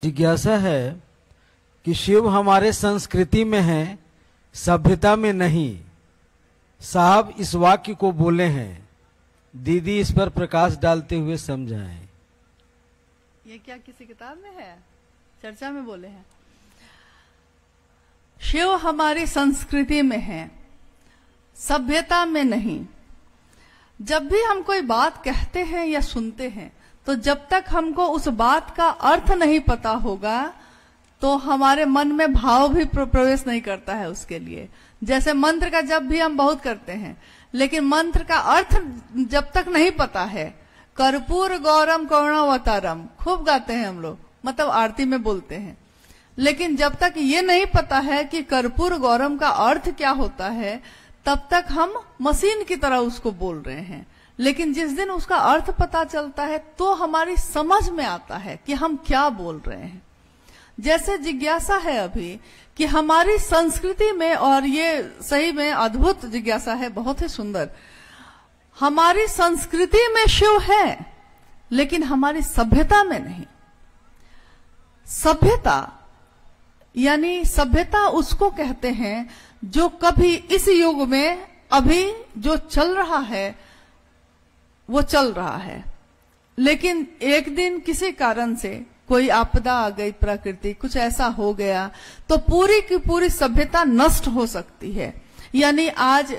जिज्ञासा है कि शिव हमारे संस्कृति में है, सभ्यता में नहीं। साहब इस वाक्य को बोले हैं, दीदी इस पर प्रकाश डालते हुए समझाएं। ये क्या किसी किताब में है? चर्चा में बोले हैं। शिव हमारी संस्कृति में है, सभ्यता में नहीं। जब भी हम कोई बात कहते हैं या सुनते हैं, तो जब तक हमको उस बात का अर्थ नहीं पता होगा तो हमारे मन में भाव भी प्रवेश नहीं करता है उसके लिए। जैसे मंत्र का जब भी हम बहुत करते हैं, लेकिन मंत्र का अर्थ जब तक नहीं पता है, कर्पूर गौरम करुणावतारम खूब गाते हैं हम लोग, मतलब आरती में बोलते हैं, लेकिन जब तक ये नहीं पता है कि कर्पूर गौरम का अर्थ क्या होता है, तब तक हम मशीन की तरह उसको बोल रहे हैं। लेकिन जिस दिन उसका अर्थ पता चलता है तो हमारी समझ में आता है कि हम क्या बोल रहे हैं। जैसे जिज्ञासा है अभी कि हमारी संस्कृति में, और ये सही में अद्भुत जिज्ञासा है, बहुत ही सुंदर। हमारी संस्कृति में शिव है, लेकिन हमारी सभ्यता में नहीं। सभ्यता यानी सभ्यता उसको कहते हैं जो कभी इस युग में अभी जो चल रहा है वो चल रहा है, लेकिन एक दिन किसी कारण से कोई आपदा आ गई, प्रकृति कुछ ऐसा हो गया तो पूरी की पूरी सभ्यता नष्ट हो सकती है। यानी आज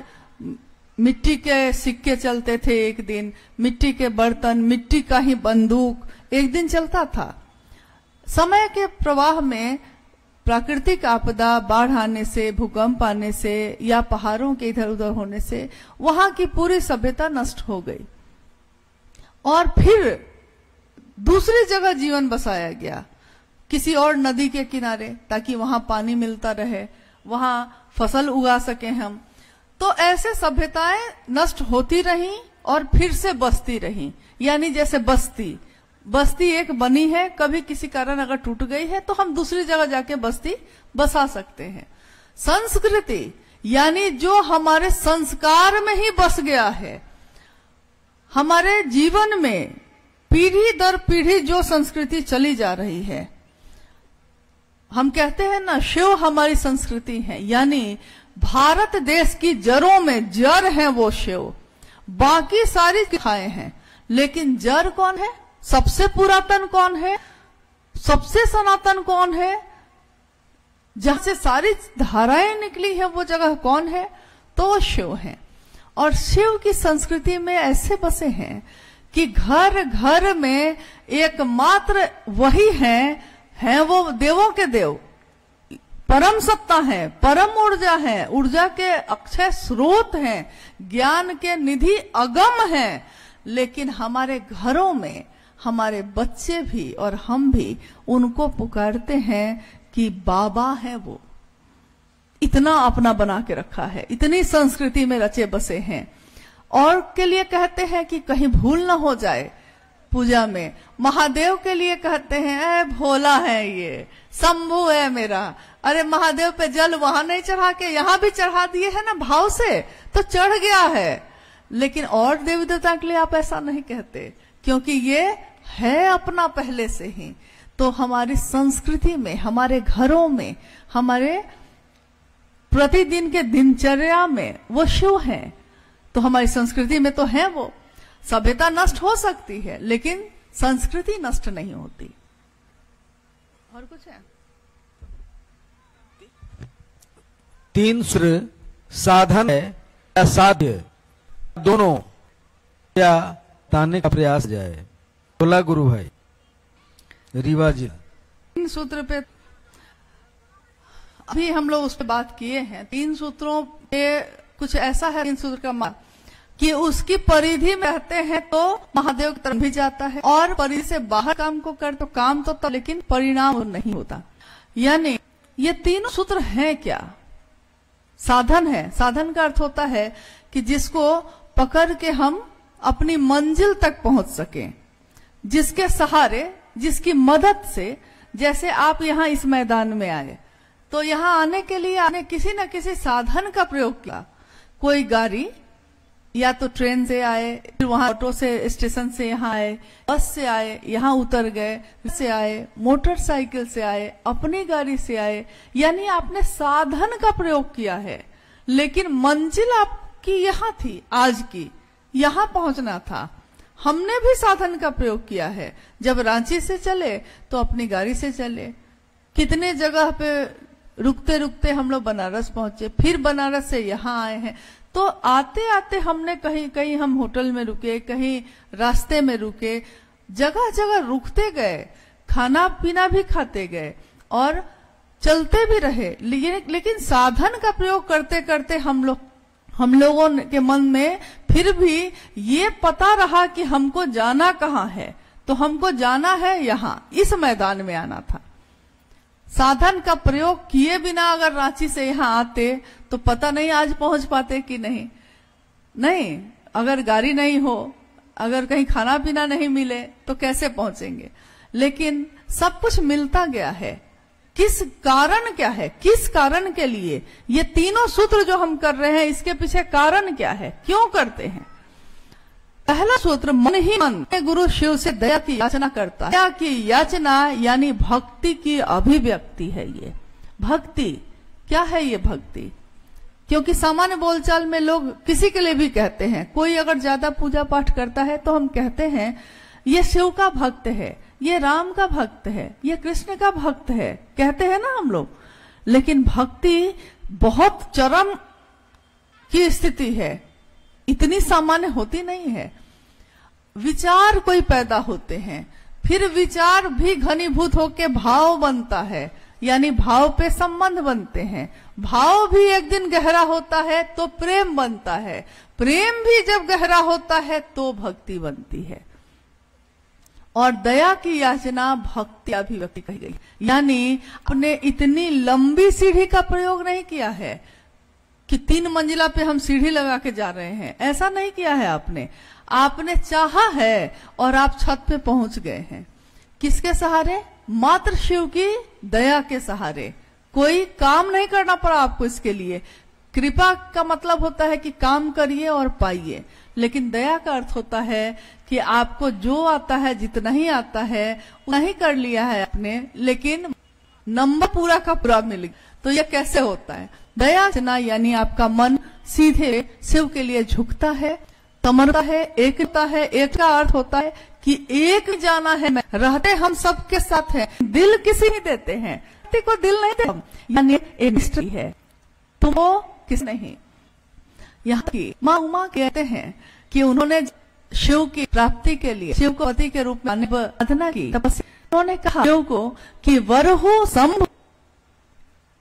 मिट्टी के सिक्के चलते थे, एक दिन मिट्टी के बर्तन, मिट्टी का ही बंदूक एक दिन चलता था। समय के प्रवाह में प्राकृतिक आपदा, बाढ़ आने से, भूकंप आने से या पहाड़ों के इधर उधर होने से वहां की पूरी सभ्यता नष्ट हो गई और फिर दूसरी जगह जीवन बसाया गया, किसी और नदी के किनारे, ताकि वहां पानी मिलता रहे, वहां फसल उगा सके हम। तो ऐसे सभ्यताएं नष्ट होती रहीं और फिर से बसती रहीं। यानी जैसे बस्ती एक बनी है, कभी किसी कारण अगर टूट गई है तो हम दूसरी जगह जाके बस्ती बसा सकते हैं। संस्कृति यानी जो हमारे संस्कार में ही बस गया है, हमारे जीवन में पीढ़ी दर पीढ़ी जो संस्कृति चली जा रही है। हम कहते हैं ना, शिव हमारी संस्कृति है, यानी भारत देश की जड़ों में जड़ है वो शिव। बाकी सारी खाएं हैं, लेकिन जड़ कौन है? सबसे पुरातन कौन है? सबसे सनातन कौन है? जहां से सारी धाराएं निकली है वो जगह कौन है? तो वो शिव है। और शिव की संस्कृति में ऐसे बसे हैं कि घर घर में एकमात्र वही हैं वो देवों के देव, परम सत्ता है, परम ऊर्जा है, ऊर्जा के अक्षय स्रोत हैं, ज्ञान के निधि अगम हैं। लेकिन हमारे घरों में हमारे बच्चे भी और हम भी उनको पुकारते हैं कि बाबा है वो। इतना अपना बना के रखा है, इतनी संस्कृति में रचे बसे हैं। और के लिए कहते हैं कि कहीं भूल ना हो जाए पूजा में। महादेव के लिए कहते हैं, ए भोला है ये, शंभु है मेरा। अरे महादेव पे जल वहां नहीं चढ़ा के यहां भी चढ़ा दिए है ना भाव से, तो चढ़ गया है। लेकिन और देवी देवता के लिए आप ऐसा नहीं कहते, क्योंकि ये है अपना पहले से ही। तो हमारी संस्कृति में, हमारे घरों में, हमारे प्रतिदिन के दिनचर्या में वो शिव है। तो हमारी संस्कृति में तो है वो। सभ्यता नष्ट हो सकती है, लेकिन संस्कृति नष्ट नहीं होती। और कुछ है? तीन सूत्र साधन है या साध्य, दोनों या ताने का प्रयास जाए। बोला गुरु भाई रीवा जी। तीन सूत्र पे अभी हम लोग उस पर बात किए हैं। तीन सूत्रों पे कुछ ऐसा है, तीन सूत्र का मान कि उसकी परिधि में रहते हैं तो महादेव की तरफ भी जाता है, और परिधि से बाहर काम को कर तो काम तो तब, लेकिन परिणाम नहीं होता। यानी ये तीनों सूत्र हैं क्या? साधन है। साधन का अर्थ होता है कि जिसको पकड़ के हम अपनी मंजिल तक पहुंच सकें, जिसके सहारे, जिसकी मदद से। जैसे आप यहाँ इस मैदान में आए तो यहाँ आने के लिए आपने किसी न किसी साधन का प्रयोग किया। कोई गाड़ी, या तो ट्रेन से आए, फिर वहां ऑटो से स्टेशन से यहाँ आए, बस से आए, यहाँ उतर गए, फिर से आए, मोटरसाइकिल से आए, अपनी गाड़ी से आए, यानी आपने साधन का प्रयोग किया है, लेकिन मंजिल आपकी यहाँ थी, आज की यहाँ पहुंचना था। हमने भी साधन का प्रयोग किया है। जब रांची से चले तो अपनी गाड़ी से चले, कितने जगह पे रुकते रुकते हम लोग बनारस पहुंचे, फिर बनारस से यहाँ आए हैं। तो आते आते हमने कहीं कहीं हम होटल में रुके, कहीं रास्ते में रुके, जगह जगह रुकते गए, खाना पीना भी खाते गए और चलते भी रहे। लेकिन साधन का प्रयोग करते करते हम लोगों के मन में फिर भी ये पता रहा कि हमको जाना कहाँ है। तो हमको जाना है यहाँ, इस मैदान में आना था। साधन का प्रयोग किए बिना अगर रांची से यहाँ आते तो पता नहीं आज पहुंच पाते कि नहीं। अगर गाड़ी नहीं हो, अगर कहीं खाना पीना नहीं मिले तो कैसे पहुंचेंगे। लेकिन सब कुछ मिलता गया है। किस कारण क्या है, किस कारण के लिए ये तीनों सूत्र जो हम कर रहे हैं, इसके पीछे कारण क्या है, क्यों करते हैं। पहला सूत्र, मन ही मन गुरु शिव से दया की याचना करता है। दया की याचना यानी भक्ति की अभिव्यक्ति है। ये भक्ति क्या है, ये भक्ति, क्योंकि सामान्य बोलचाल में लोग किसी के लिए भी कहते हैं, कोई अगर ज्यादा पूजा पाठ करता है तो हम कहते हैं ये शिव का भक्त है, ये राम का भक्त है, ये कृष्ण का भक्त है, कहते हैं ना हम लोग। लेकिन भक्ति बहुत चरम की स्थिति है, इतनी सामान्य होती नहीं है। विचार कोई पैदा होते हैं, फिर विचार भी घनीभूत होकर भाव बनता है, यानी भाव पे संबंध बनते हैं। भाव भी एक दिन गहरा होता है तो प्रेम बनता है, प्रेम भी जब गहरा होता है तो भक्ति बनती है। और दया की याचना भक्ति अभिव्यक्ति कही गई, यानी आपने इतनी लंबी सीढ़ी का प्रयोग नहीं किया है कि 3 मंजिला पे हम सीढ़ी लगा के जा रहे हैं, ऐसा नहीं किया है आपने चाहा है और आप छत पे पहुंच गए हैं। किसके सहारे? मात्र शिव की दया के सहारे। कोई काम नहीं करना पड़ा आपको इसके लिए। कृपा का मतलब होता है कि काम करिए और पाइए, लेकिन दया का अर्थ होता है कि आपको जो आता है, जितना ही आता है उतना ही कर लिया है आपने, लेकिन नंबर पूरा का पूरा मिल गया। तो यह कैसे होता है? दया यानी आपका मन सीधे शिव के लिए झुकता है, समर्पण है, एकता है। एक का अर्थ होता है कि एक जाना है, मैं रहते हम सबके साथ हैं, दिल किसी नहीं देते हैं, को दिल नहीं देते, यानी एक मिस्ट्री है, तुम वो किस नहीं। यहाँ की माँ उमा कहते हैं कि उन्होंने शिव की प्राप्ति के लिए शिव को पति के रूप में साधना की, तपस्या। उन्होंने कहा शिव को कि वर हो शंभु,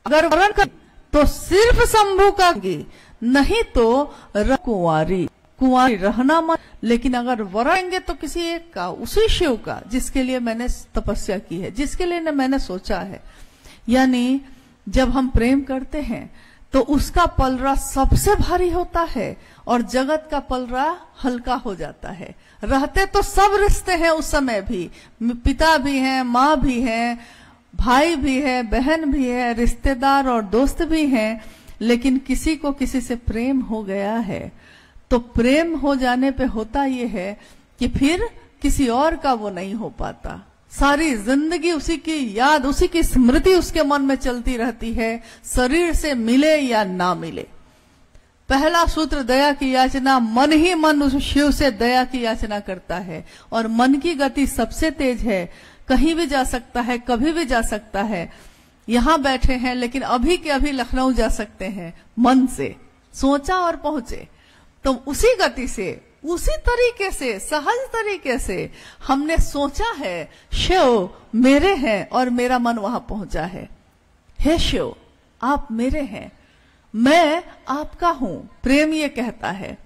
अगर वरण कर तो सिर्फ शंभु का, नहीं तो कुंवारी रहना मत। लेकिन अगर वरेंगे तो किसी एक का, उसी शिव का जिसके लिए मैंने तपस्या की है, जिसके लिए मैंने सोचा है। यानी जब हम प्रेम करते हैं तो उसका पलरा सबसे भारी होता है और जगत का पलरा हल्का हो जाता है। रहते तो सब रिश्ते हैं उस समय भी, पिता भी हैं, माँ भी हैं, भाई भी है, बहन भी है, रिश्तेदार और दोस्त भी हैं, लेकिन किसी को किसी से प्रेम हो गया है तो प्रेम हो जाने पे होता ये है कि फिर किसी और का वो नहीं हो पाता। सारी जिंदगी उसी की याद, उसी की स्मृति उसके मन में चलती रहती है, शरीर से मिले या ना मिले। पहला सूत्र दया की याचना, मन ही मन उस शिव से दया की याचना करता है। और मन की गति सबसे तेज है, कहीं भी जा सकता है, कभी भी जा सकता है। यहां बैठे हैं लेकिन अभी के अभी लखनऊ जा सकते हैं, मन से सोचा और पहुंचे। तो उसी गति से, उसी तरीके से, सहज तरीके से हमने सोचा है शिव मेरे हैं और मेरा मन वहां पहुंचा है। हे शिव, आप मेरे हैं, मैं आपका हूं। प्रेम ये कहता है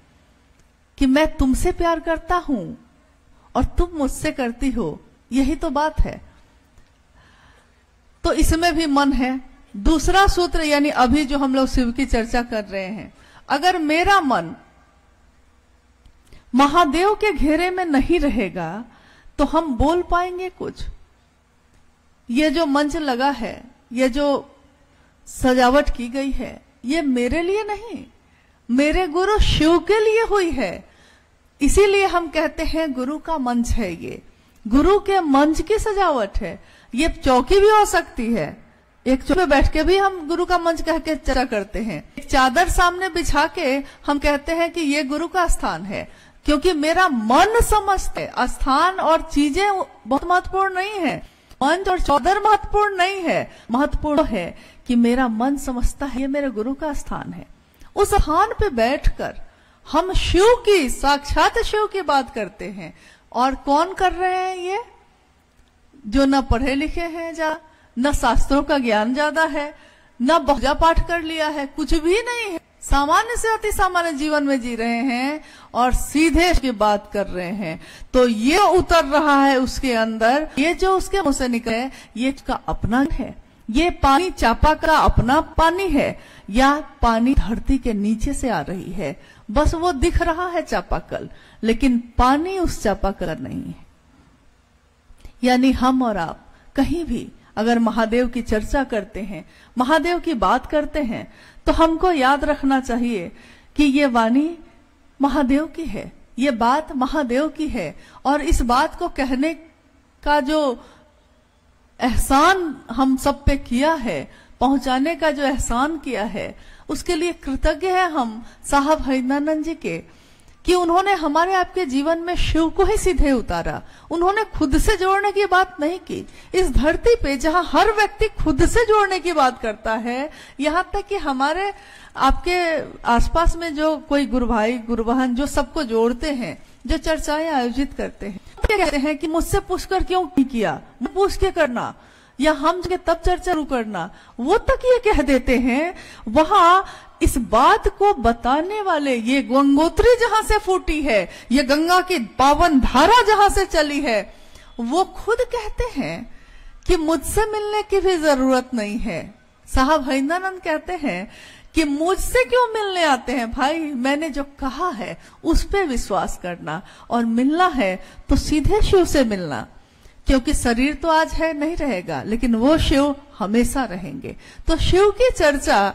कि मैं तुमसे प्यार करता हूं और तुम मुझसे करती हो, यही तो बात है। तो इसमें भी मन है। दूसरा सूत्र, यानी अभी जो हम लोग शिव की चर्चा कर रहे हैं, अगर मेरा मन महादेव के घेरे में नहीं रहेगा तो हम बोल पाएंगे कुछ? ये जो मंच लगा है, ये जो सजावट की गई है, ये मेरे लिए नहीं, मेरे गुरु शिव के लिए हुई है। इसीलिए हम कहते हैं गुरु का मंच है ये, गुरु के मंच की सजावट है। ये चौकी भी हो सकती है, एक चौकी पे बैठ के भी हम गुरु का मंच कह के चर्चा करते हैं। एक चादर सामने बिछा के हम कहते हैं कि ये गुरु का स्थान है, क्योंकि मेरा मन समझते है। स्थान और चीजें बहुत महत्वपूर्ण नहीं है, मंच और चादर महत्वपूर्ण नहीं है, महत्वपूर्ण है कि मेरा मन समझता है ये मेरे गुरु का स्थान है। उस स्थान पे बैठकर हम शिव की, साक्षात शिव की बात करते हैं। और कौन कर रहे हैं ये? जो न पढ़े लिखे हैं, न शास्त्रों का ज्ञान ज्यादा है, न पूजा पाठ कर लिया है, कुछ भी नहीं है, सामान्य से अति सामान्य जीवन में जी रहे हैं और सीधे की बात कर रहे हैं। तो ये उतर रहा है उसके अंदर, ये जो उसके मुंह से निकले ये उसका अपना है। ये पानी चापा का अपना पानी है या पानी धरती के नीचे से आ रही है, बस वो दिख रहा है चापाकल, लेकिन पानी उस चापाकल नहीं है। यानी हम और आप कहीं भी अगर महादेव की चर्चा करते हैं, महादेव की बात करते हैं, तो हमको याद रखना चाहिए कि ये वाणी महादेव की है, ये बात महादेव की है। और इस बात को कहने का जो एहसान हम सब पे किया है, पहुंचाने का जो एहसान किया है, उसके लिए कृतज्ञ है हम साहब हरिनानंद जी के, कि उन्होंने हमारे आपके जीवन में शिव को ही सीधे उतारा। उन्होंने खुद से जोड़ने की बात नहीं की। इस धरती पे जहां हर व्यक्ति खुद से जोड़ने की बात करता है, यहाँ तक कि हमारे आपके आसपास में जो कोई गुरु भाई गुरु बहन जो सबको जोड़ते हैं, जो चर्चाएं आयोजित करते हैं, कहते हैं कि मुझसे पूछकर क्यों नहीं किया, पूछ के करना या हम तब चर्चा शुरू करना, वो तक ये कह देते हैं। वहां इस बात को बताने वाले, ये गंगोत्री जहां से फूटी है, ये गंगा की पावन धारा जहां से चली है, वो खुद कहते हैं कि मुझसे मिलने की भी जरूरत नहीं है। साहब हरिनानंद कहते हैं कि मुझसे क्यों मिलने आते हैं भाई, मैंने जो कहा है उस पे विश्वास करना, और मिलना है तो सीधे शिव से मिलना, क्योंकि शरीर तो आज है नहीं रहेगा, लेकिन वो शिव हमेशा रहेंगे। तो शिव की चर्चा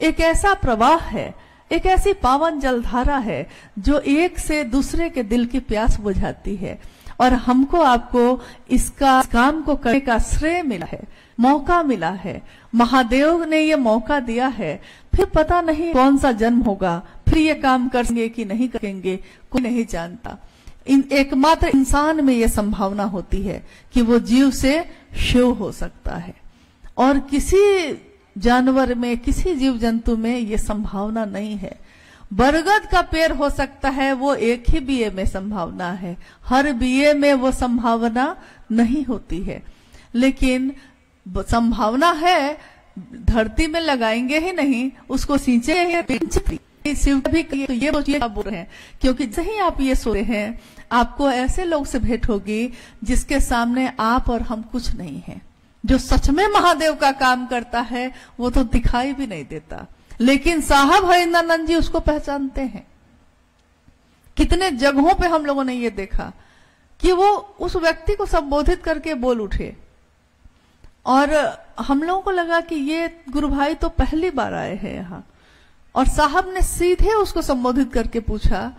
एक ऐसा प्रवाह है, एक ऐसी पावन जलधारा है जो एक से दूसरे के दिल की प्यास बुझाती है। और हमको आपको इसका काम को करने का श्रेय मिला है, मौका मिला है, महादेव ने ये मौका दिया है। फिर पता नहीं कौन सा जन्म होगा, फिर ये काम करेंगे कि नहीं करेंगे, कोई नहीं जानता। एकमात्र इंसान में ये संभावना होती है कि वो जीव से शिव हो सकता है, और किसी जानवर में, किसी जीव जंतु में ये संभावना नहीं है। बरगद का पेड़ हो सकता है, वो एक ही बीए में संभावना है, हर बीए में वो संभावना नहीं होती है, लेकिन संभावना है। धरती में लगाएंगे ही नहीं, उसको सींचेंगे। शिव भी तो ये बोल रहे हैं, क्योंकि जैसे ही आप ये सोच रहे हैं, आपको ऐसे लोग से भेंट होगी जिसके सामने आप और हम कुछ नहीं है। जो सच में महादेव का काम करता है वो तो दिखाई भी नहीं देता, लेकिन साहब हरिनानंद जी उसको पहचानते हैं। कितने जगहों पे हम लोगों ने ये देखा कि वो उस व्यक्ति को संबोधित करके बोल उठे, और हम लोगों को लगा कि ये गुरु भाई तो पहली बार आए हैं यहाँ, और साहब ने सीधे उसको संबोधित करके पूछा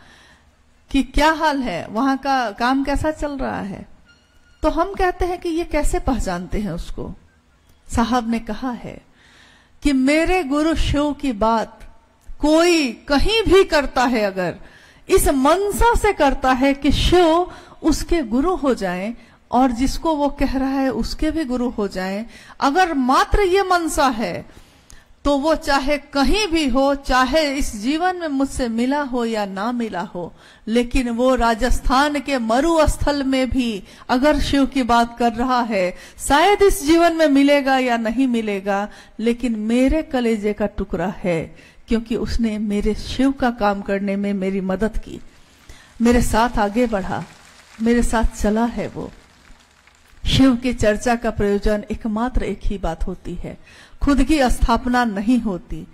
कि क्या हाल है, वहां का काम कैसा चल रहा है। तो हम कहते हैं कि ये कैसे पहचानते हैं उसको। साहब ने कहा है कि मेरे गुरु शिव की बात कोई कहीं भी करता है, अगर इस मनसा से करता है कि शिव उसके गुरु हो जाएं और जिसको वो कह रहा है उसके भी गुरु हो जाएं, अगर मात्र ये मनसा है, तो वो चाहे कहीं भी हो, चाहे इस जीवन में मुझसे मिला हो या ना मिला हो, लेकिन वो राजस्थान के मरुस्थल में भी अगर शिव की बात कर रहा है, शायद इस जीवन में मिलेगा या नहीं मिलेगा, लेकिन मेरे कलेजे का टुकड़ा है, क्योंकि उसने मेरे शिव का काम करने में मेरी मदद की, मेरे साथ आगे बढ़ा, मेरे साथ चला है। वो शिव की चर्चा का प्रयोजन एकमात्र एक ही बात होती है, खुद की स्थापना नहीं होती,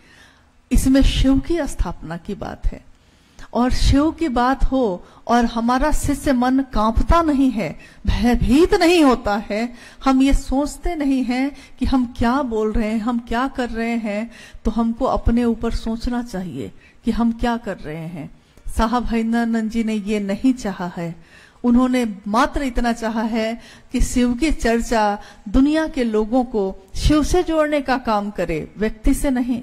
इसमें शिव की स्थापना की बात है। और शिव की बात हो और हमारा शिष्य मन कांपता नहीं है, भयभीत नहीं होता है, हम ये सोचते नहीं हैं कि हम क्या बोल रहे हैं, हम क्या कर रहे हैं, तो हमको अपने ऊपर सोचना चाहिए कि हम क्या कर रहे हैं। साहब हरिंदरानंद जी ने ये नहीं चाहा है। उन्होंने मात्र इतना चाहा है कि शिव की चर्चा दुनिया के लोगों को शिव से जोड़ने का काम करे, व्यक्ति से नहीं।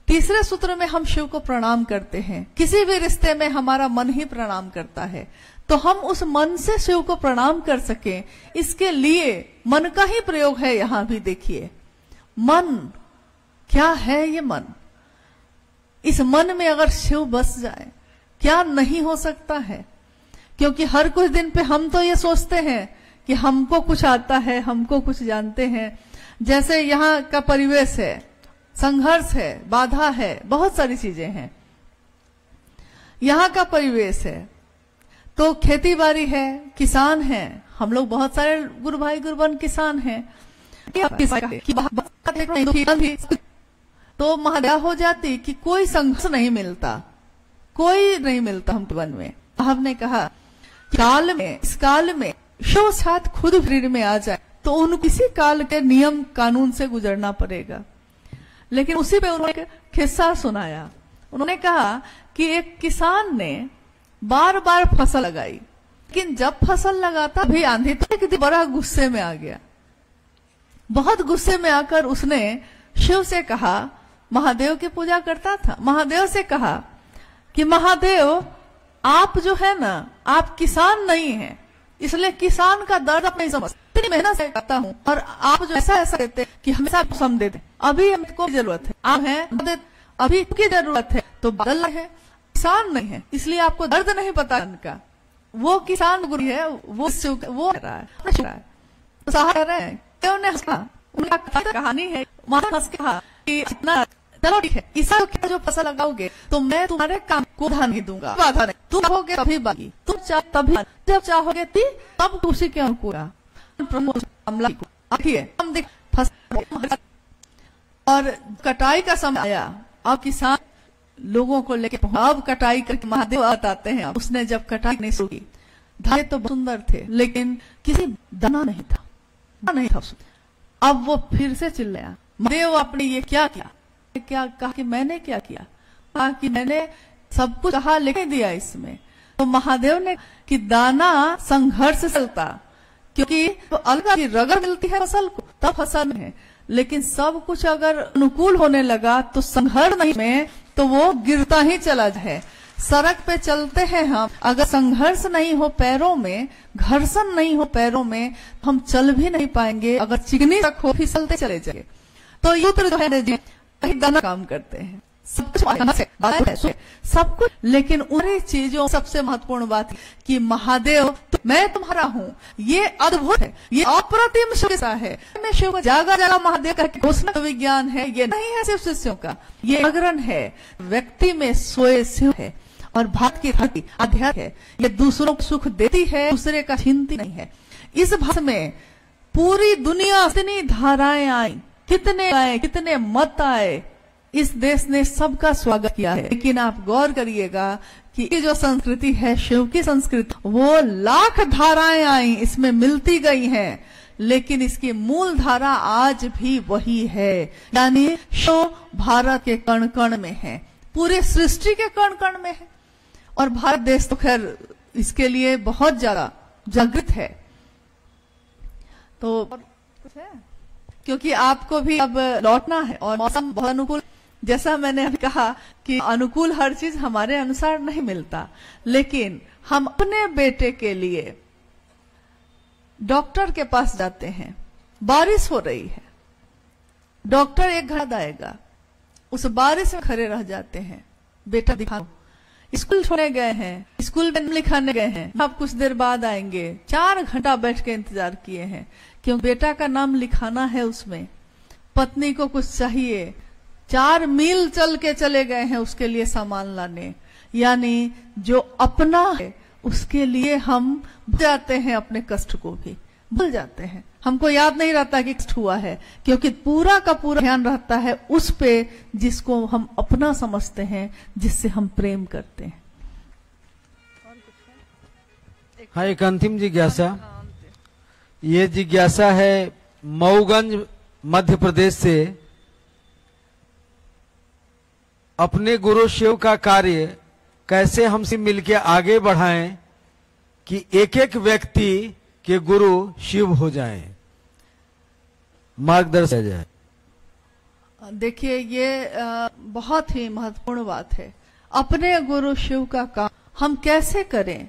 तीसरे सूत्र में हम शिव को प्रणाम करते हैं। किसी भी रिश्ते में हमारा मन ही प्रणाम करता है, तो हम उस मन से शिव को प्रणाम कर सकें, इसके लिए मन का ही प्रयोग है। यहां भी देखिए, मन क्या है? ये मन, इस मन में अगर शिव बस जाए, क्या नहीं हो सकता है? क्योंकि हर कुछ दिन पे हम तो ये सोचते हैं कि हमको कुछ आता है, हमको कुछ जानते हैं। जैसे यहाँ का परिवेश है, संघर्ष है, बाधा है, बहुत सारी चीजें हैं। यहाँ का परिवेश है तो खेती बाड़ी है, किसान है, हम लोग बहुत सारे गुरु भाई गुरु बहन किसान हैं। तो महादेव हो जाती कि कोई संघर्ष नहीं मिलता, कोई नहीं मिलता हम वन में। हमने कहा काल में, इस काल में शिव साथ खुद शरीर में आ जाए तो उन किसी काल के नियम कानून से गुजरना पड़ेगा। लेकिन उसी पे उन्होंने किस्सा सुनाया। उन्होंने कहा कि एक किसान ने बार बार फसल लगाई, लेकिन जब फसल लगाता भी आंधी तो बड़ा गुस्से में आ गया। बहुत गुस्से में आकर उसने शिव से कहा, महादेव की पूजा करता था, महादेव से कहा कि महादेव आप जो है ना, आप किसान नहीं हैं, इसलिए किसान का दर्द आप नहीं समझते। इतनी मेहनत से करता हूँ और आप जो ऐसा ऐसा देते कि हमेशा मौसम देते, अभी हमको जरूरत है, आप हैं अभी की जरूरत है तो बदल है, किसान नहीं है, इसलिए आपको दर्द नहीं पता उनका। वो किसान गुरु है, वो कह रहा है, तो साहब कह रहे हैं क्यों ने हंसा? उनका कहानी है, वहां हंस के कहा कि इतना चलो ठीक है, इसा क्या जो फसल लगाओगे तो मैं तुम्हारे काम को बाधा नहीं दूंगा, बाधा नहीं, तुम चाहोगे तभी बागी, तुम तभी जब चाहोगे तब उसी के अनुकूल। हम देख फसल और कटाई का समय आया, अब किसान लोगों को लेके अब कटाई करके महादेव बताते हैं। उसने जब कटाई नहीं शुरू की, धागे तो सुंदर थे लेकिन किसी दाना नहीं था, नहीं था। अब वो फिर से चिल्लाया, महादेव आपने ये क्या किया? क्या कहा कि मैंने क्या किया? कहा कि मैंने सब कुछ कहा लेकिन दिया इसमें। तो महादेव ने कि दाना संघर्ष से चलता, क्योंकि तो अलग की रगड़ मिलती है फसल को तब फसल में है, लेकिन सब कुछ अगर अनुकूल होने लगा तो संघर्ष नहीं में तो वो गिरता ही चला जाए। सड़क पे चलते हैं हम, अगर संघर्ष नहीं हो पैरों में, घर्षण नहीं हो पैरों में, हम चल भी नहीं पाएंगे। अगर चिकनी तक हो फिसलते चले जाएंगे। तो युद्ध जो है दाना काम करते हैं, सब कुछ सब कुछ, लेकिन उन्हीं चीजों सबसे महत्वपूर्ण बात कि महादेव तो मैं तुम्हारा हूँ, ये अद्भुत है, ये अप्रतिम शिव है। मैं शिव को जागा जागा महादेव का घोषणा विज्ञान है, ये नहीं है सिर्फ शिष्यों का, ये जागरण है, व्यक्ति में सोए शिव है। और भारत की धरती आध्यात्म है, ये दूसरों को सुख देती है, दूसरे का छीनती नहीं है। इस भाषा में पूरी दुनिया कितनी धाराएं आई, कितने आए, कितने मत आए, इस देश ने सबका स्वागत किया है। लेकिन आप गौर करिएगा कि ये जो संस्कृति है शिव की संस्कृति, वो लाख धाराएं आई, इसमें मिलती गई हैं, लेकिन इसकी मूल धारा आज भी वही है। यानी शिव भारत के कण कण में है, पूरे सृष्टि के कण कण में है। और भारत देश तो खैर इसके लिए बहुत ज्यादा जागृत है। तो कुछ है, क्योंकि आपको भी अब लौटना है और मौसम बहुत अनुकूल, जैसा मैंने अभी कहा कि अनुकूल हर चीज हमारे अनुसार नहीं मिलता, लेकिन हम अपने बेटे के लिए डॉक्टर के पास जाते हैं, बारिश हो रही है, डॉक्टर एक घंटा आएगा, उस बारिश में खड़े रह जाते हैं, बेटा दिखाओ। स्कूल छोड़ने गए हैं, स्कूल में लिखाने गए हैं, अब कुछ देर बाद आएंगे, 4 घंटा बैठ के इंतजार किए हैं, क्यों बेटा का नाम लिखाना है उसमें, पत्नी को कुछ चाहिए, 4 मील चल के चले गए हैं उसके लिए सामान लाने। यानी जो अपना है उसके लिए हम भूल जाते हैं, अपने कष्ट को भी भूल जाते हैं, हमको याद नहीं रहता कि हुआ है, क्योंकि पूरा का पूरा ध्यान रहता है उस पे जिसको हम अपना समझते हैं, जिससे हम प्रेम करते हैं। हाँ, एक अंतिम जिज्ञासा, ये जिज्ञासा है मऊगंज मध्य प्रदेश से। अपने गुरु शिव का कार्य कैसे हमसे मिलके आगे बढ़ाएं कि एक एक व्यक्ति के गुरु शिव हो जाएं, मार्गदर्शन जाए। देखिए, ये बहुत ही महत्वपूर्ण बात है। अपने गुरु शिव का काम हम कैसे करें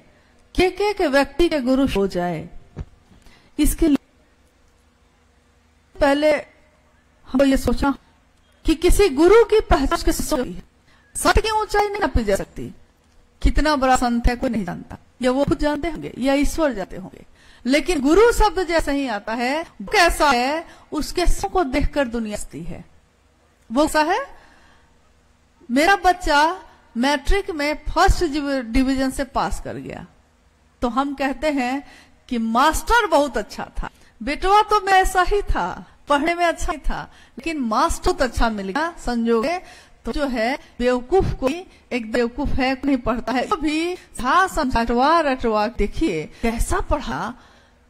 कि एक व्यक्ति के गुरु हो जाए। इसके लिए पहले हमको ये सोचना कि किसी गुरु की पहचान कैसे है। संत की ऊंचाई नहीं नापी जा सकती। कितना बड़ा संत है कोई नहीं जानता, या वो खुद जानते होंगे या ईश्वर जानते होंगे, लेकिन गुरु शब्द जैसे ही आता है, कैसा है उसके को देखकर दुनिया हंसती है। वो कैसा है? मेरा बच्चा मैट्रिक में फर्स्ट डिवीजन से पास कर गया, तो हम कहते हैं कि मास्टर बहुत अच्छा था। बेटवा तो मैं ऐसा ही था, पढ़ने में अच्छा ही था, लेकिन मास्टर तो अच्छा मिल गया। संजोग तो जो है बेवकूफ को एक बेवकूफ है, नहीं पढ़ता है, तो भी समझा रटवा देखिए कैसा पढ़ा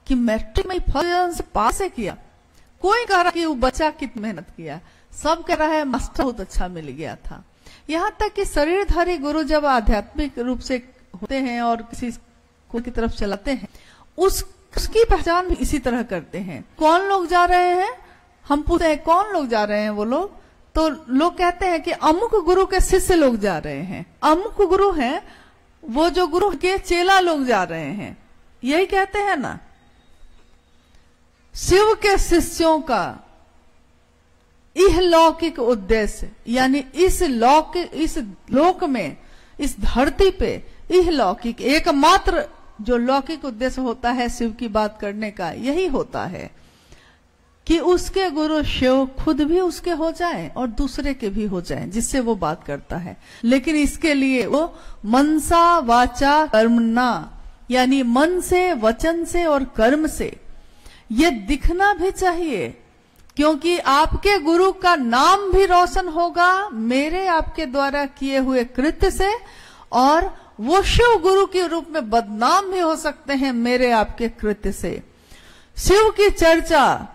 कि मैट्रिक में फर्स्ट से पास है किया। कोई कह रहा कि वो बच्चा कितनी मेहनत किया, सब कह रहा है मास्टर बहुत अच्छा मिल गया था। यहाँ तक कि शरीरधारी गुरु जब आध्यात्मिक रूप से होते हैं और किसी को की तरफ चलाते हैं, उसकी पहचान भी इसी तरह करते हैं। कौन लोग जा रहे हैं, हम पूछते हैं कौन लोग जा रहे हैं, वो लोग तो लोग कहते हैं कि अमुक गुरु के शिष्य लोग जा रहे हैं। अमुक गुरु हैं वो जो गुरु के चेला लोग जा रहे हैं, यही कहते हैं ना। शिव के शिष्यों का इहलौकिक उद्देश्य, यानी इस लोक में, इस धरती पे इहलौकिक एकमात्र जो लौकिक उद्देश्य होता है शिव की बात करने का, यही होता है कि उसके गुरु शिव खुद भी उसके हो जाएं और दूसरे के भी हो जाएं, जिससे वो बात करता है। लेकिन इसके लिए वो मनसा वाचा कर्मणा, यानी मन से, वचन से और कर्म से ये दिखना भी चाहिए, क्योंकि आपके गुरु का नाम भी रोशन होगा मेरे आपके द्वारा किए हुए कृत्य से, और वो शिव गुरु के रूप में बदनाम भी हो सकते हैं मेरे आपके कृत्य से। शिव की चर्चा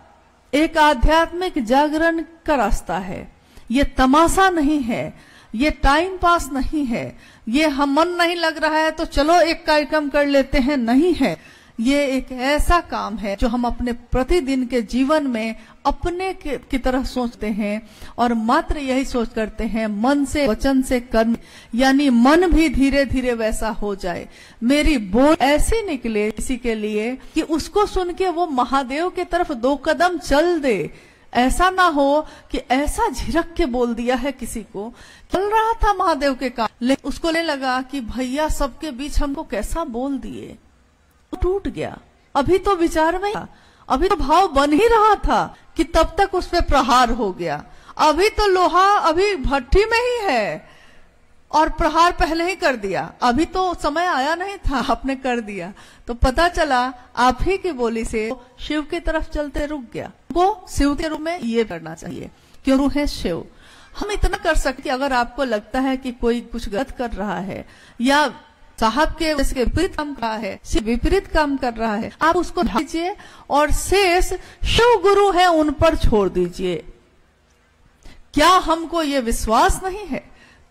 एक आध्यात्मिक जागरण का रास्ता है। ये तमाशा नहीं है, ये टाइम पास नहीं है, ये हम मन नहीं लग रहा है तो चलो एक कार्यक्रम कर लेते हैं, नहीं है। ये एक ऐसा काम है जो हम अपने प्रतिदिन के जीवन में अपने की तरह सोचते हैं और मात्र यही सोच करते हैं मन से, वचन से, कर्म, यानी मन भी धीरे धीरे वैसा हो जाए, मेरी बोल ऐसी निकले किसी के लिए कि उसको सुन के वो महादेव की तरफ 2 कदम चल दे। ऐसा ना हो कि ऐसा झिरक के बोल दिया है किसी को, चल रहा था महादेव के काम, लेकिन उसको ले लगा कि भैया सबके बीच हमको कैसा बोल दिए, टूट गया। अभी तो विचार में, अभी तो भाव बन ही रहा था कि तब तक उस पे प्रहार हो गया। अभी तो लोहा अभी भट्टी में ही है और प्रहार पहले ही कर दिया, अभी तो समय आया नहीं था, आपने कर दिया। तो पता चला आप ही की बोली से शिव की तरफ चलते रुक गया। वो शिव के रूप में ये करना चाहिए, क्यों रूह है शिव। हम इतना कर सकते, अगर आपको लगता है कि कोई कुछ गलत कर रहा है या साहब के विपरीत काम कर रहा है, विपरीत काम कर रहा है, आप उसको दीजिए और शेष शिव गुरु है उन पर छोड़ दीजिए। क्या हमको ये विश्वास नहीं है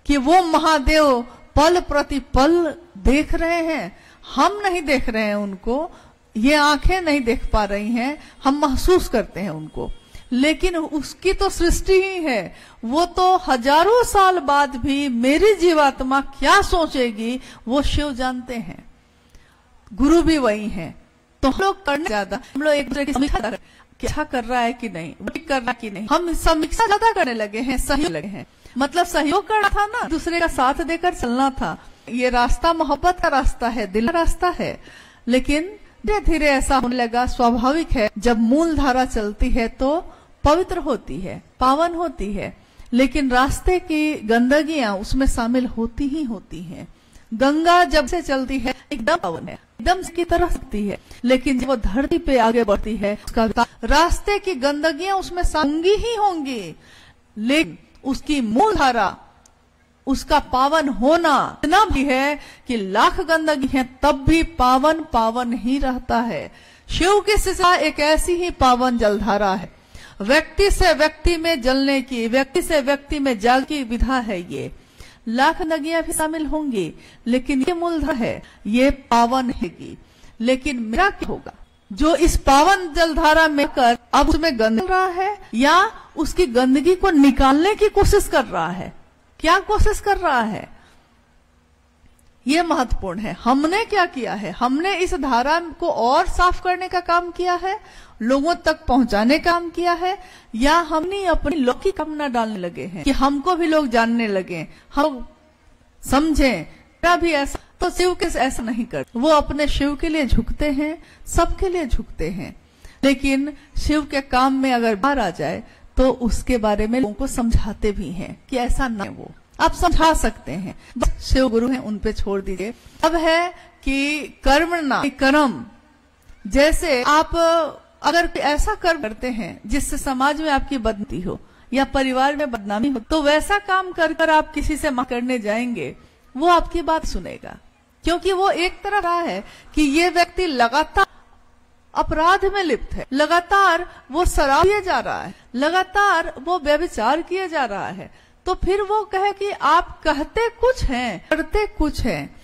कि वो महादेव पल प्रति पल देख रहे हैं? हम नहीं देख रहे हैं उनको, ये आंखें नहीं देख पा रही हैं, हम महसूस करते हैं उनको, लेकिन उसकी तो सृष्टि ही है। वो तो हजारों साल बाद भी मेरी जीवात्मा क्या सोचेगी वो शिव जानते हैं, गुरु भी वही है। तो हम लोग करने ज्यादा, हम लोग एक दूसरे की समीक्षा क्या कर रहा है कि नहीं, कर रहा कि नहीं, हम समीक्षा ज्यादा करने लगे हैं, सहयोग लगे हैं। मतलब सहयोग करना था ना, दूसरे का साथ देकर चलना था। ये रास्ता मोहब्बत का रास्ता है, दिल का रास्ता है, लेकिन धीरे धीरे ऐसा होने लगा। स्वाभाविक है, जब मूल धारा चलती है तो पवित्र होती है, पावन होती है, लेकिन रास्ते की गंदगियां उसमें शामिल होती ही होती हैं। गंगा जब से चलती है एकदम पावन है, एकदम की तरह सकती है, लेकिन जब वो धरती पे आगे बढ़ती है उसका रास्ते की गंदगियां उसमें होंगी ही होंगी, लेकिन उसकी मूल धारा, उसका पावन होना इतना भी है कि लाख गंदगी है तब भी पावन पावन ही रहता है। शिव की शिक्षा एक ऐसी ही पावन जलधारा है, व्यक्ति से व्यक्ति में जलने की, व्यक्ति से व्यक्ति में जाग की विधा है। ये लाख नदियां भी शामिल होंगी, लेकिन ये मूलधारा है, ये पावन हैगी। लेकिन मेरा क्या होगा जो इस पावन जलधारा में कर अब उसमें गंद रहा है या उसकी गंदगी को निकालने की कोशिश कर रहा है? क्या कोशिश कर रहा है? ये महत्वपूर्ण है। हमने क्या किया है? हमने इस धारा को और साफ करने का काम किया है, लोगों तक पहुंचाने का काम किया है, या हमने अपनी लौकिक कामना डालने लगे हैं कि हमको भी लोग जानने लगे, हम समझें मेरा भी ऐसा। तो शिव के ऐसा नहीं करते, वो अपने शिव के लिए झुकते हैं, सबके लिए झुकते हैं। लेकिन शिव के काम में अगर बाहर आ जाए तो उसके बारे में लोगों को समझाते भी हैं कि ऐसा ना, वो आप समझा सकते हैं, बस शिव गुरु हैं उन पे छोड़ दीजिए। अब है कि कर्म ना कर्म, जैसे आप अगर ऐसा कर्म करते हैं जिससे समाज में आपकी बदनामी हो या परिवार में बदनामी हो, तो वैसा काम कर आप किसी से माफ करने जाएंगे, वो आपकी बात सुनेगा, क्योंकि वो एक तरह रहा है कि ये व्यक्ति लगातार अपराध में लिप्त है, लगातार वो शराब पिए जा रहा है, लगातार वो व्यभिचार किए जा रहा है। तो फिर वो कहे कि आप कहते कुछ हैं करते कुछ हैं।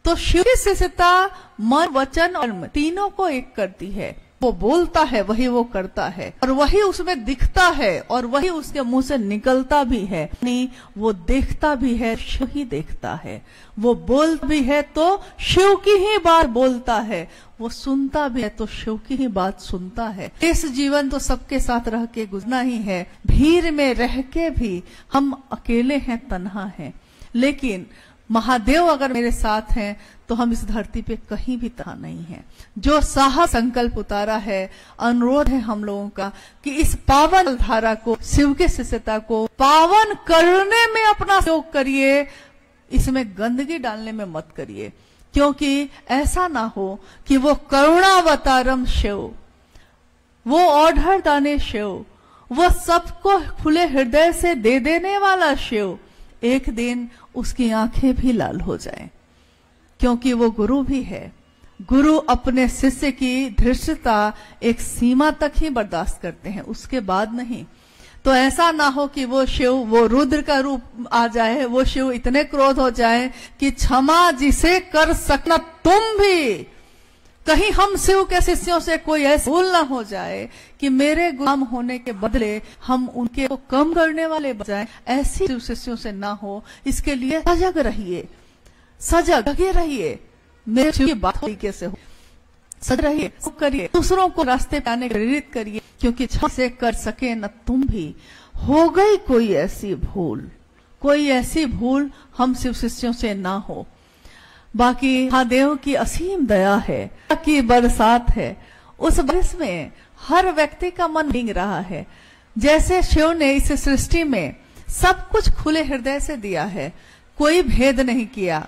तो शिव की शिष्यता मन वचन और तीनों को एक करती है। वो बोलता है वही वो करता है, और वही उसमें दिखता है, और वही उसके मुंह से निकलता भी है। नहीं, वो देखता भी है, शिव ही देखता है। वो बोलता भी है तो शिव की ही बात बोलता है, वो सुनता भी है तो शिव की ही बात सुनता है। इस जीवन तो सबके साथ रह के गुजरना ही है, भीड़ में रह के भी हम अकेले हैं, तन्हा हैं। लेकिन महादेव अगर मेरे साथ हैं तो हम इस धरती पे कहीं भी तन्हा नहीं है। जो साहस संकल्प उतारा है, अनुरोध है हम लोगों का कि इस पावन धारा को, शिव के शिष्यता को पावन करने में अपना सहयोग करिए, इसमें गंदगी डालने में मत करिए। क्योंकि ऐसा ना हो कि वो करुणावतारम शिव, वो ऑर्डर दाने शिव, वो सबको खुले हृदय से दे देने वाला शिव, एक दिन उसकी आंखें भी लाल हो जाएं, क्योंकि वो गुरु भी है। गुरु अपने शिष्य की धृष्टता एक सीमा तक ही बर्दाश्त करते हैं, उसके बाद नहीं। तो ऐसा ना हो कि वो शिव, वो रुद्र का रूप आ जाए, वो शिव इतने क्रोध हो जाए कि क्षमा जिसे कर सकना तुम भी। कहीं हम शिव के शिष्यों से कोई ऐसा भूल ना हो जाए कि मेरे गुलाम होने के बदले हम उनके को कम करने वाले बजाय, ऐसी शिव शिष्यों से ना हो। इसके लिए सजग रहिए, सजग लगे रहिए, मेरे शिव की बात तरीके से हो, सजग रहिए, करिए, दूसरों को रास्ते पे आने प्रेरित करिए, क्योंकि से कर सके न तुम भी। हो गई कोई ऐसी भूल, कोई ऐसी भूल हम शिव शिष्यों से ना हो। बाकी महादेव की असीम दया है, की बरसात है, उस बारिश में हर व्यक्ति का मन भीग रहा है। जैसे शिव ने इस सृष्टि में सब कुछ खुले हृदय से दिया है, कोई भेद नहीं किया।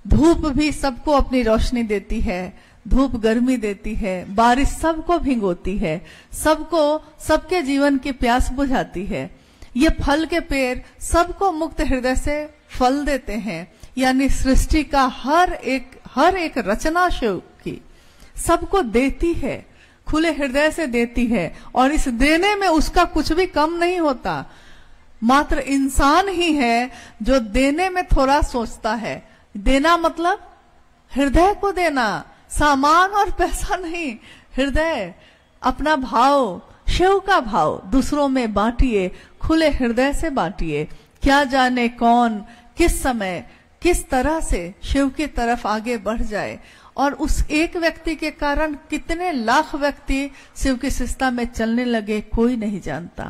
धूप भी सबको अपनी रोशनी देती है, धूप गर्मी देती है, बारिश सबको भिगोती है, सबको सबके जीवन की प्यास बुझाती है। ये फल के पेड़ सबको मुक्त हृदय से फल देते हैं। यानी सृष्टि का हर एक रचना शिव की सबको देती है, खुले हृदय से देती है, और इस देने में उसका कुछ भी कम नहीं होता। मात्र इंसान ही है जो देने में थोड़ा सोचता है। देना मतलब हृदय को देना, सामान और पैसा नहीं, हृदय, अपना भाव, शिव का भाव दूसरों में बांटिए, खुले हृदय से बांटिए। क्या जाने कौन किस समय किस तरह से शिव की तरफ आगे बढ़ जाए, और उस एक व्यक्ति के कारण कितने लाख व्यक्ति शिव की शिष्टता में चलने लगे, कोई नहीं जानता।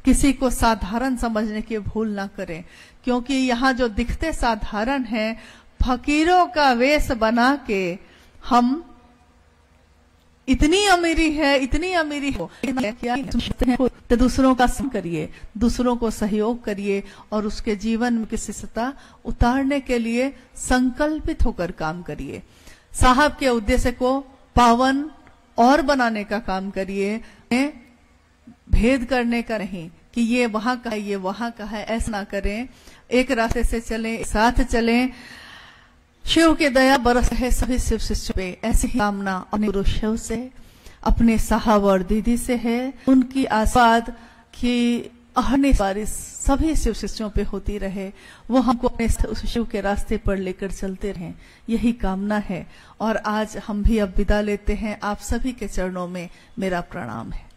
किसी को साधारण समझने की भूल ना करें, क्योंकि यहाँ जो दिखते साधारण हैं, फकीरों का वेश बना के हम इतनी अमीरी है, इतनी अमीरी हो, तो दूसरों का सहयोग करिए, दूसरों को सहयोग करिए और उसके जीवन में की शिष्टता उतारने के लिए संकल्पित होकर काम करिए। साहब के उद्देश्य को पावन और बनाने का काम करिए, भेद करने का नहीं कि ये वहां का है, ये वहां का है, ऐसा ना करें। एक रास्ते से चलें, साथ चलें। शिव की दया बरस है सभी शिव शिष्यों पे। ऐसी ही कामना अपने गुरु शिव से, अपने साहब और दीदी से है। उनकी आशीर्वाद की अहर्निश बारिश सभी शिव शिष्यों पे होती रहे, वो हमको अपने उस शिव के रास्ते पर लेकर चलते रहें, यही कामना है। और आज हम भी अब विदा लेते हैं। आप सभी के चरणों में मेरा प्रणाम है।